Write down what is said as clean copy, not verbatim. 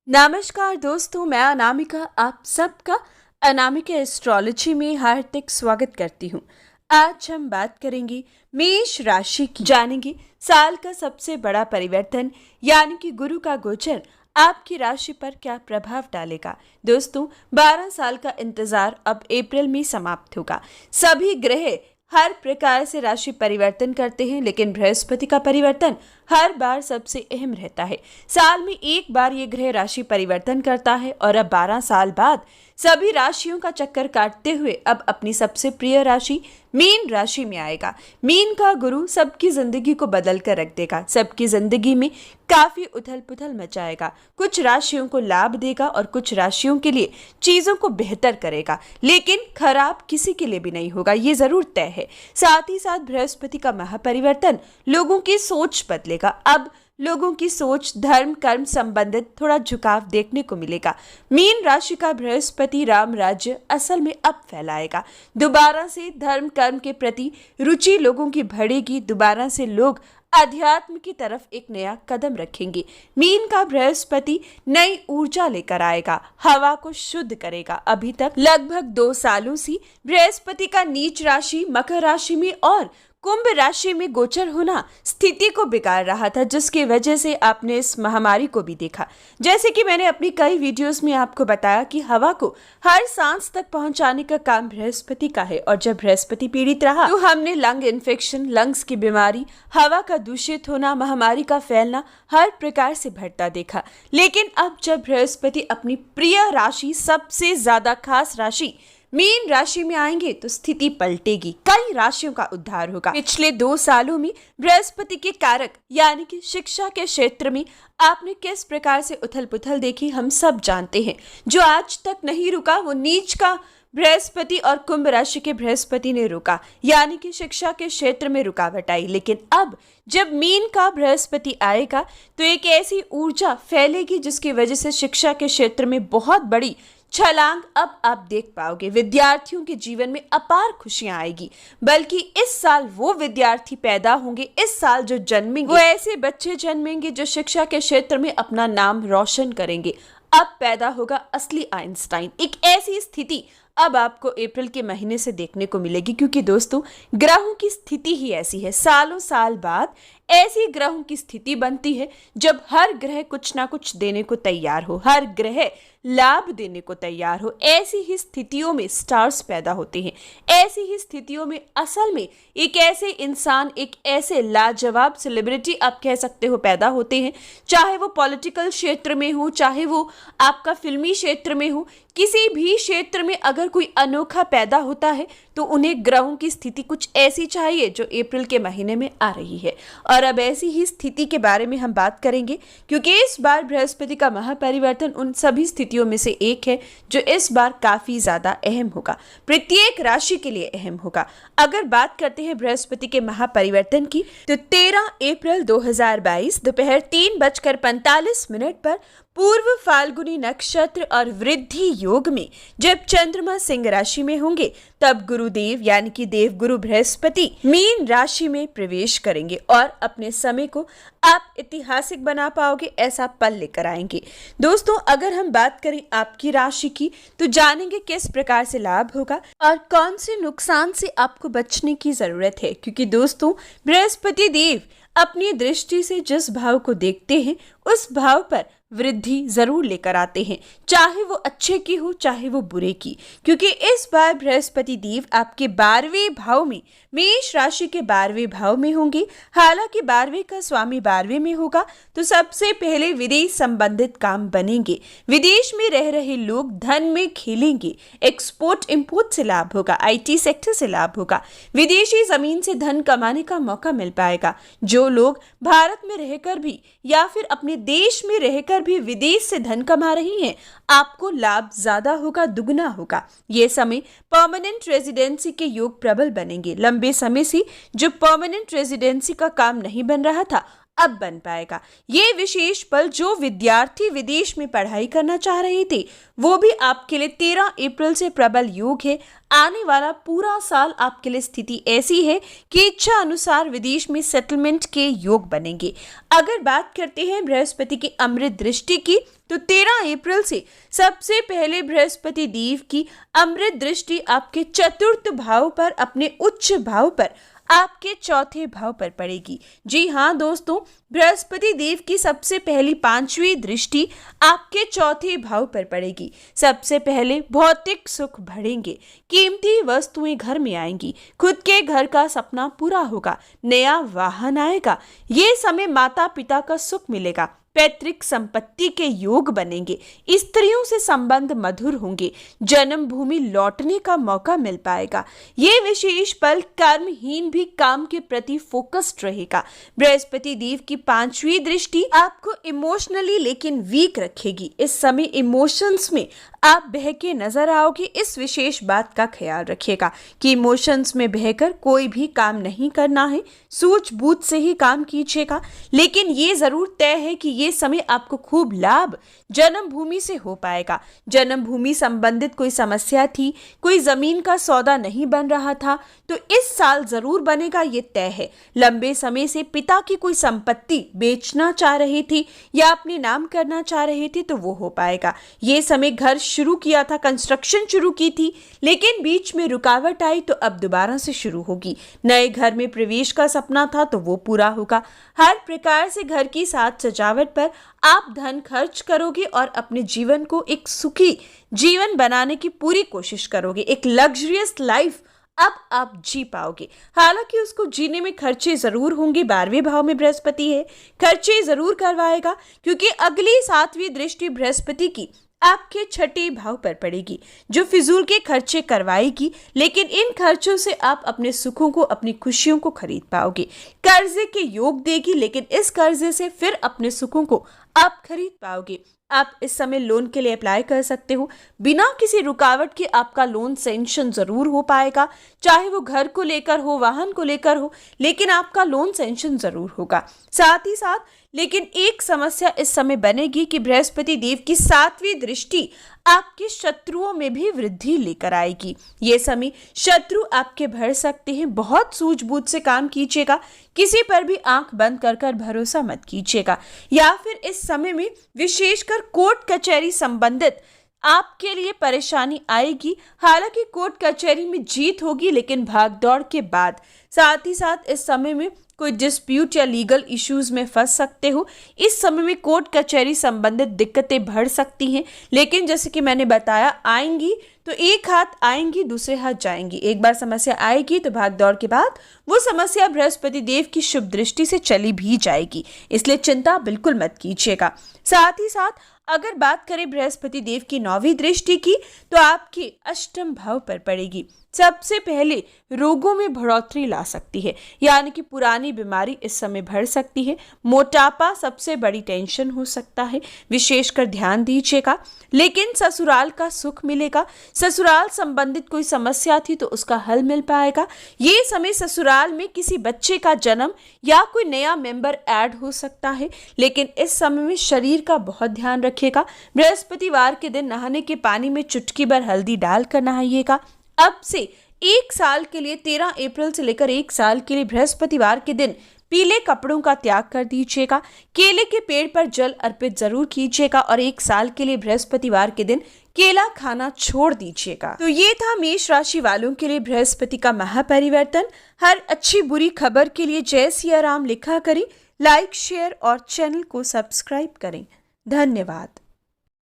नमस्कार दोस्तों, मैं अनामिका आप सबका अनामिका एस्ट्रोलॉजी में हार्दिक स्वागत करती हूँ। आज हम बात करेंगे मेष राशि की। जानेंगे साल का सबसे बड़ा परिवर्तन यानी कि गुरु का गोचर आपकी राशि पर क्या प्रभाव डालेगा। दोस्तों, 12 साल का इंतजार अब अप्रैल में समाप्त होगा। सभी ग्रह हर प्रकार से राशि परिवर्तन करते हैं, लेकिन बृहस्पति का परिवर्तन हर बार सबसे अहम रहता है। साल में एक बार ये ग्रह राशि परिवर्तन करता है और अब 12 साल बाद सभी राशियों का चक्कर काटते हुए अब अपनी सबसे प्रिय राशि मीन राशि में आएगा। मीन का गुरु सबकी जिंदगी को बदल कर रख देगा, सबकी जिंदगी में काफी उथल पुथल मचाएगा। कुछ राशियों को लाभ देगा और कुछ राशियों के लिए चीजों को बेहतर करेगा, लेकिन खराब किसी के लिए भी नहीं होगा, ये जरूर तय है। साथ ही साथ बृहस्पति का महापरिवर्तन लोगों की सोच बदलेगा। अब लोगों की सोच धर्म कर्म संबंधित थोड़ा झुकाव देखने को मिलेगा। मीन राशि का बृहस्पति राम राज्य असल में अब फैलाएगा। दोबारा से धर्म कर्म के प्रति रुचि लोगों की बढ़ेगी। दोबारा से लोग अध्यात्म की तरफ एक नया कदम रखेंगे। मीन का बृहस्पति नई ऊर्जा लेकर आएगा, हवा को शुद्ध करेगा। अभी तक लगभग 2 सालों से बृहस्पति का नीच राशि मकर राशि में और कुंभ राशि में गोचर होना स्थिति को बिगाड़ रहा था, जिसकी वजह से आपने इस महामारी को भी देखा। जैसे कि मैंने अपनी कई वीडियोस में आपको बताया कि हवा को हर सांस तक पहुंचाने का काम बृहस्पति का है, और जब बृहस्पति पीड़ित रहा तो हमने लंग इन्फेक्शन, लंग्स की बीमारी, हवा का दूषित होना, महामारी का फैलना हर प्रकार से बढ़ता देखा। लेकिन अब जब बृहस्पति अपनी प्रिय राशि, सबसे ज्यादा खास राशि मीन राशि में आएंगे तो स्थिति पलटेगी, कई राशियों का उद्धार होगा। पिछले 2 सालों में बृहस्पति के कारक यानी कि शिक्षा के क्षेत्र में आपने किस प्रकार से उथल पुथल देखी हम सब जानते हैं। जो आज तक नहीं रुका वो नीच का बृहस्पति और कुंभ राशि के बृहस्पति ने रोका, यानी कि शिक्षा के क्षेत्र में रुकावट आई। लेकिन अब जब मीन का बृहस्पति आएगा तो एक ऐसी ऊर्जा फैलेगी जिसकी वजह से शिक्षा के क्षेत्र में बहुत बड़ी छलांग अब आप देख पाओगे। विद्यार्थियों के जीवन में अपार खुशियां आएगी, बल्कि इस साल वो विद्यार्थी पैदा होंगे, इस साल जो जन्मेंगे वो ऐसे बच्चे जन्मेंगे जो शिक्षा के क्षेत्र में अपना नाम रोशन करेंगे। अब पैदा होगा असली आइंस्टाइन। एक ऐसी स्थिति अब आपको अप्रैल के महीने से देखने को मिलेगी, क्योंकि दोस्तों ग्रहों की स्थिति ही ऐसी है। सालों साल बाद ऐसी ग्रहों की स्थिति बनती है जब हर ग्रह कुछ ना कुछ देने को तैयार हो, हर ग्रह लाभ देने को तैयार हो। ऐसी ही स्थितियों में स्टार्स पैदा होते हैं। ऐसी ही स्थितियों में असल में एक ऐसे इंसान, एक ऐसे लाजवाब सेलिब्रिटी आप कह सकते हो पैदा होते हैं, चाहे वो पॉलिटिकल क्षेत्र में हो, चाहे वो आपका फिल्मी क्षेत्र में हो। किसी भी क्षेत्र में अगर कोई अनोखा पैदा होता है तो उन्हें ग्रहों की स्थिति कुछ ऐसी चाहिए जो अप्रैल के महीने में आ रही है। और अब ऐसी ही स्थिति के बारे में हम बात करेंगे, क्योंकि इस बार बृहस्पति का महापरिवर्तन उन सभी स्थितियों में से एक है जो इस बार काफी ज्यादा अहम होगा, प्रत्येक राशि के लिए अहम होगा। अगर बात करते हैं बृहस्पति के महापरिवर्तन की तो 13 अप्रैल 2022 दोपहर 3:45 पर पूर्व फाल्गुनी नक्षत्र और वृद्धि योग में जब चंद्रमा सिंह राशि में होंगे तब गुरुदेव यानी कि देवगुरु बृहस्पति मीन राशि में प्रवेश करेंगे और अपने समय को आप ऐतिहासिक बना पाओगे, ऐसा पल लेकर आएंगे। दोस्तों, अगर हम बात करें आपकी राशि की तो जानेंगे किस प्रकार से लाभ होगा और कौन से नुकसान से आपको बचने की जरूरत है, क्योंकि दोस्तों बृहस्पति देव अपनी दृष्टि से जिस भाव को देखते हैं उस भाव पर वृद्धि जरूर लेकर आते हैं, चाहे वो अच्छे की हो चाहे वो बुरे की। क्योंकि इस बार बृहस्पति देव आपके 12वें भाव में, मेष राशि के 12वें भाव में होंगे। हालांकि 12वें का स्वामी 12वें में होगा तो सबसे पहले विदेश संबंधित काम बनेंगे। विदेश में रह रहे लोग धन में खेलेंगे, एक्सपोर्ट इंपोर्ट से लाभ होगा, IT सेक्टर से लाभ होगा, विदेशी जमीन से धन कमाने का मौका मिल पाएगा। जो लोग भारत में रहकर भी या फिर अपने देश में रहकर भी विदेश से धन कमा रही हैं, आपको लाभ ज्यादा होगा, दुगना होगा। ये समय परमानेंट रेजिडेंसी के योग प्रबल बनेंगे। लंबे समय से जो परमानेंट रेजिडेंसी का काम नहीं बन रहा था अब बन पाएगा। ये विशेष पल जो विद्यार्थी विदेश में पढ़ाई करना चाह रहे थे वो भी आपके लिए 13 अप्रैल से प्रबल योग है। आने वाला पूरा साल आपके लिए स्थिति ऐसी है कि इच्छा अनुसार विदेश में सेटलमेंट के योग बनेंगे। अगर बात करते हैं बृहस्पति की अमृत दृष्टि की तो 13 अप्रैल से सबसे पहले बृहस्पति देव की अमृत दृष्टि आपके चतुर्थ भाव पर, अपने उच्च भाव पर, आपके चौथे भाव पर पड़ेगी। जी हाँ दोस्तों, बृहस्पति देव की सबसे पहली 5वीं दृष्टि आपके चौथे भाव पर पड़ेगी। सबसे पहले भौतिक सुख बढ़ेंगे, कीमती वस्तुएं घर में आएंगी, खुद के घर का सपना पूरा होगा, नया वाहन आएगा। ये समय माता पिता का सुख मिलेगा, पैतृक संपत्ति के योग बनेंगे, स्त्रियों से संबंध मधुर होंगे, जन्मभूमि लौटने का मौका मिल पाएगा। ये विशेष पल कर्महीन भी काम के प्रति फोकस्ड रहेगा। बृहस्पति देव की 5वीं दृष्टि आपको इमोशनली लेकिन वीक रखेगी। इस समय इमोशंस में आप बहके नजर आओगे। इस विशेष बात का ख्याल रखिएगा कि इमोशंस में बहकर कोई भी काम नहीं करना है, सूझबूझ से ही काम कीजिएगा। लेकिन ये जरूर तय है कि ये समय आपको खूब लाभ जन्मभूमि से हो पाएगा। जन्मभूमि संबंधित कोई समस्या थी, कोई जमीन का सौदा नहीं बन रहा था, तो इस साल जरूर बनेगा, ये तय है। लंबे समय से पिता की कोई संपत्ति बेचना चाह रही थी या अपने नाम करना चाह रहे थे तो वो हो पाएगा। ये समय घर शुरू किया था, कंस्ट्रक्शन शुरू की थी, लेकिन बीच में रुकावट आई तो अब दोबारा से शुरू होगी। नए घर में प्रवेश का सपना था तो वो पूरा होगा। हर प्रकार से घर की साज सजावट पर आप धन खर्च करोगे और अपने जीवन को एक सुखी जीवन बनाने की पूरी कोशिश करोगे। एक लग्जरियस लाइफ अब आप जी पाओगे। हालांकि उसको जीने में खर्चे जरूर होंगे। 12वें भाव में बृहस्पति है, खर्चे जरूर करवाएगा, क्योंकि अगली 7वीं दृष्टि बृहस्पति की आपके छठे भाव पर पड़ेगी, जो फिजूल के खर्चे करवाएगी। लेकिन इन खर्चों से आप अपने सुखों को, अपनी खुशियों को खरीद पाओगे। कर्जे के योग देगी, लेकिन इस कर्जे से फिर अपने सुखों को आप खरीद पाओगे। आप इस समय लोन के लिए अप्लाई कर सकते हो। बिना किसी रुकावट के आपका लोन सैंक्शन जरूर हो पाएगा, चाहे वो घर को लेकर हो, वाहन को लेकर हो, लेकिन आपका लोन सैंक्शन जरूर होगा। साथ ही साथ लेकिन एक समस्या इस समय बनेगी कि बृहस्पति देव की 7वीं दृष्टि आपके शत्रुओं में भी वृद्धि लेकर आएगी। ये समय शत्रु आपके भर सकते हैं। बहुत सूझबूझ से काम कीजिएगा, किसी पर भी आंख बंद कर भरोसा मत कीजिएगा। या फिर इस समय में विशेषकर कोर्ट कचहरी संबंधित आपके लिए परेशानी आएगी। हालांकि कोर्ट कचहरी में जीत होगी, लेकिन भागदौड़ के बाद। साथ ही साथ इस समय में कोई डिस्प्यूट या लीगल इश्यूज में फंस सकते हो। इस समय में कोर्ट कचहरी संबंधित दिक्कतें बढ़ सकती हैं, लेकिन जैसे कि मैंने बताया, आएंगी तो एक हाथ आएंगी, दूसरे हाथ जाएंगी। एक बार समस्या आएगी तो भागदौड़ के बाद वो समस्या बृहस्पति देव की शुभ दृष्टि से चली भी जाएगी, इसलिए चिंता बिल्कुल मत कीजिएगा। साथ ही साथ अगर बात करें बृहस्पति देव की 9वीं दृष्टि की तो आपके अष्टम भाव पर पड़ेगी। सबसे पहले रोगों में बढ़ोतरी ला सकती है, यानी कि पुरानी बीमारी इस समय बढ़ सकती है। मोटापा सबसे बड़ी टेंशन हो सकता है, विशेषकर ध्यान दीजिएगा। लेकिन ससुराल का सुख मिलेगा। ससुराल संबंधित कोई समस्या थी तो उसका हल मिल पाएगा। ये समय ससुराल में किसी बच्चे का जन्म या कोई नया मेंबर ऐड हो सकता है, लेकिन इस समय में शरीर का बहुत ध्यान रखिएगा। बृहस्पतिवार के दिन नहाने के पानी में चुटकी भर हल्दी डालकर नहाइएगा। अब से 1 साल के लिए 13 अप्रैल से लेकर 1 साल के लिए बृहस्पतिवार के दिन पीले कपड़ों का त्याग कर दीजिएगा। केले के पेड़ पर जल अर्पित जरूर कीजिएगा और 1 साल के लिए बृहस्पतिवार के दिन केला खाना छोड़ दीजिएगा। तो ये था मेष राशि वालों के लिए बृहस्पति का महापरिवर्तन। हर अच्छी बुरी खबर के लिए जय सिया राम लिखा करें, लाइक, शेयर और चैनल को सब्सक्राइब करें। धन्यवाद।